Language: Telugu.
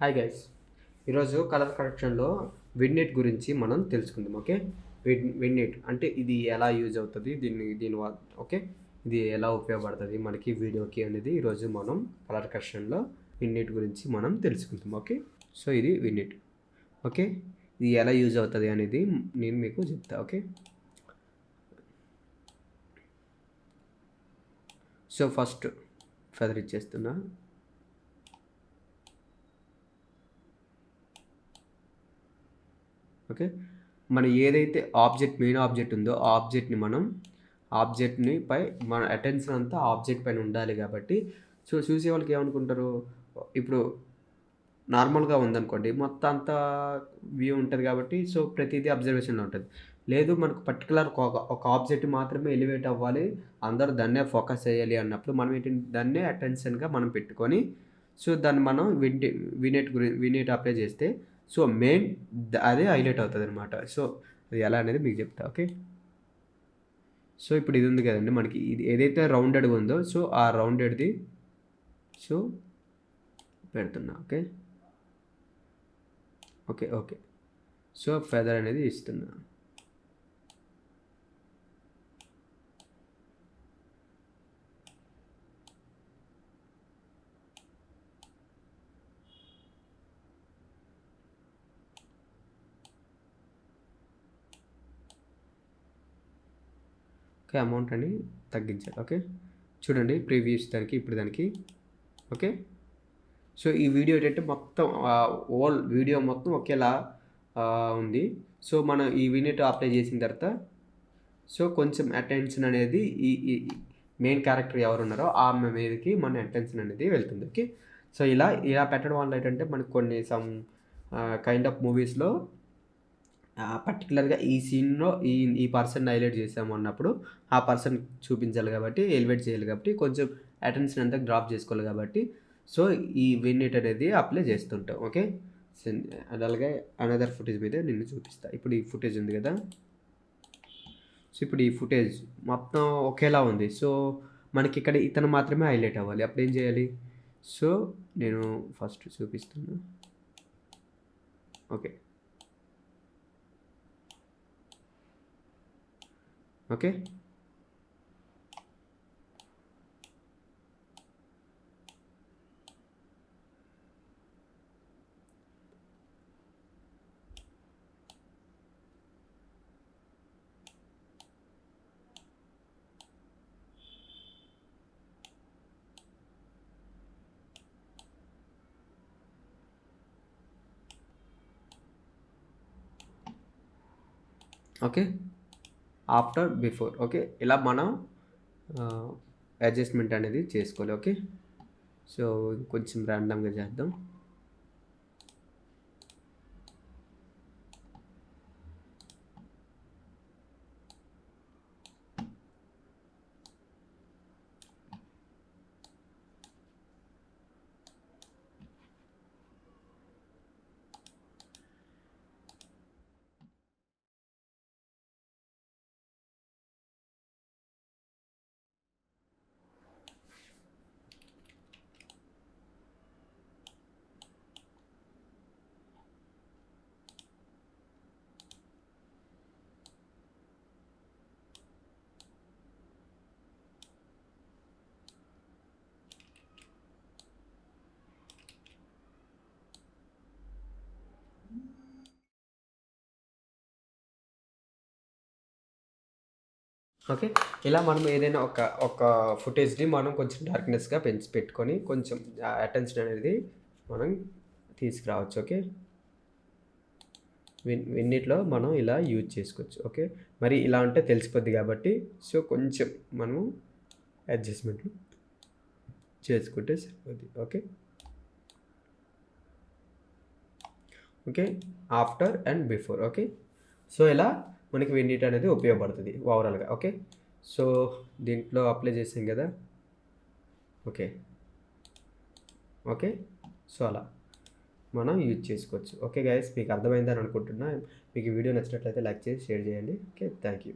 హాయ్ గైస్, ఈరోజు కలర్ కరెక్షన్లో విడ్నెట్ గురించి మనం తెలుసుకుందాం. ఓకే, విడ్నెట్ అంటే ఇది ఎలా యూజ్ అవుతుంది, ఓకే, ఇది ఎలా ఉపయోగపడుతుంది మనకి వీడియోకి అనేది ఈరోజు మనం కలర్ కరెక్షన్లో విడ్నెట్ గురించి మనం తెలుసుకుందాం. ఓకే, సో ఇది విడ్నెట్. ఓకే, ఇది ఎలా యూజ్ అవుతుంది అనేది నేను మీకు చెప్తా. ఓకే, సో ఫస్ట్ ఫెదర్ ఇచ్చేస్తున్నా. ఓకే, మన ఏదైతే మెయిన్ ఆబ్జెక్ట్ ఉందో ఆ ఆబ్జెక్ట్ని మన అటెన్షన్ అంతా ఆబ్జెక్ట్ పైన ఉండాలి. కాబట్టి సో చూసే వాళ్ళకి ఏమనుకుంటారు, ఇప్పుడు నార్మల్గా ఉందనుకోండి మొత్తం అంతా వ్యూ ఉంటుంది కాబట్టి సో ప్రతిదీ అబ్జర్వేషన్లో ఉంటుంది. లేదు, మనకు పర్టికులర్ ఒక ఆబ్జెక్ట్ మాత్రమే ఎలివేట్ అవ్వాలి, అందరూ దాన్నే ఫోకస్ చేయాలి అన్నప్పుడు మనం దాన్నే అటెన్షన్గా మనం పెట్టుకొని సో దాన్ని మనం వినేట్ అప్లై చేస్తే సో మెయిన్ అదే హైలైట్ అవుతుంది అనమాట. సో అది ఎలా అనేది మీకు చెప్తా. ఓకే, సో ఇప్పుడు ఇది ఉంది కదండి, మనకి ఇది ఏదైతే రౌండెడ్గా ఉందో సో ఆ రౌండెడ్ది సో పెడుతున్నా. Okay okay okay so feather అనేది ఇస్తున్నా. ఓకే, అమౌంట్ అని తగ్గించాలి. ఓకే, చూడండి ప్రీవియస్ దానికి ఇప్పుడు దానికి. ఓకే, సో ఈ వీడియో ఏంటంటే మొత్తం ఓల్ వీడియో మొత్తం ఒకేలా ఉంది. సో మనం ఈ వినెట్ అప్లై చేసిన తర్వాత సో కొంచెం అటెన్షన్ అనేది ఈ మెయిన్ క్యారెక్టర్ ఎవరు ఉన్నారో ఆమె మీదకి మన అటెన్షన్ అనేది వెళ్తుంది. ఓకే, సో ఇలా పెట్టడం వల్ల ఏంటంటే మనకు కొన్ని కైండ్ ఆఫ్ మూవీస్లో పర్టికులర్గా ఈ సీన్లో ఈ పర్సన్ హైలైట్ చేసాము అన్నప్పుడు ఆ పర్సన్ చూపించాలి కాబట్టి ఎలివేట్ చేయాలి కాబట్టి కొంచెం అటెన్షన్ అంతా డ్రాప్ చేసుకోవాలి కాబట్టి సో ఈ విన్నెట్ అనేది అప్లై చేస్తుంటాం. ఓకే, అలాగే అనదర్ ఫుటేజ్ మీద నిన్ను చూపిస్తా. ఇప్పుడు ఈ ఫుటేజ్ ఉంది కదా, సో ఇప్పుడు ఈ ఫుటేజ్ మొత్తం ఒకేలా ఉంది. సో మనకి ఇక్కడ ఇతను మాత్రమే హైలైట్ అవ్వాలి. అప్పుడు ఏం చేయాలి, సో నేను ఫస్ట్ చూపిస్తున్నా. Okay okay okay after before. Okay, ఇలా మనం అడ్జస్ట్మెంట్ అనేది చేసుకోవాలి. ఓకే, సో కొంచెం ర్యాండమ్గా చేద్దాం. ఓకే, ఇలా మనం ఏదైనా ఒక ఫుటేజ్ని మనం కొంచెం డార్క్నెస్గా పెట్టుకొని కొంచెం అటెన్షన్ అనేది మనం తీసుకురావచ్చు. ఓకే, విన్నిట్లో మనం ఇలా యూజ్ చేసుకోవచ్చు. ఓకే, మరి ఇలా ఉంటే తెలిసిపోద్ది కాబట్టి సో కొంచెం మనము అడ్జస్ట్మెంట్ చేసుకుంటే సరిపోద్ది. Okay okay after and before. Okay, so ఇలా మనకి విన్నిట్ అనేది ఉపయోగపడుతుంది ఓవరాల్గా. ఓకే, సో దీంట్లో అప్లై చేసాం కదా. ఓకే ఓకే సో అలా మనం యూజ్ చేసుకోవచ్చు. ఓకే గైస్, మీకు అర్థమైందని అనుకుంటున్నా. మీకు ఈ వీడియో నచ్చినట్లయితే లైక్ చేసి షేర్ చేయండి. Okay, thank you.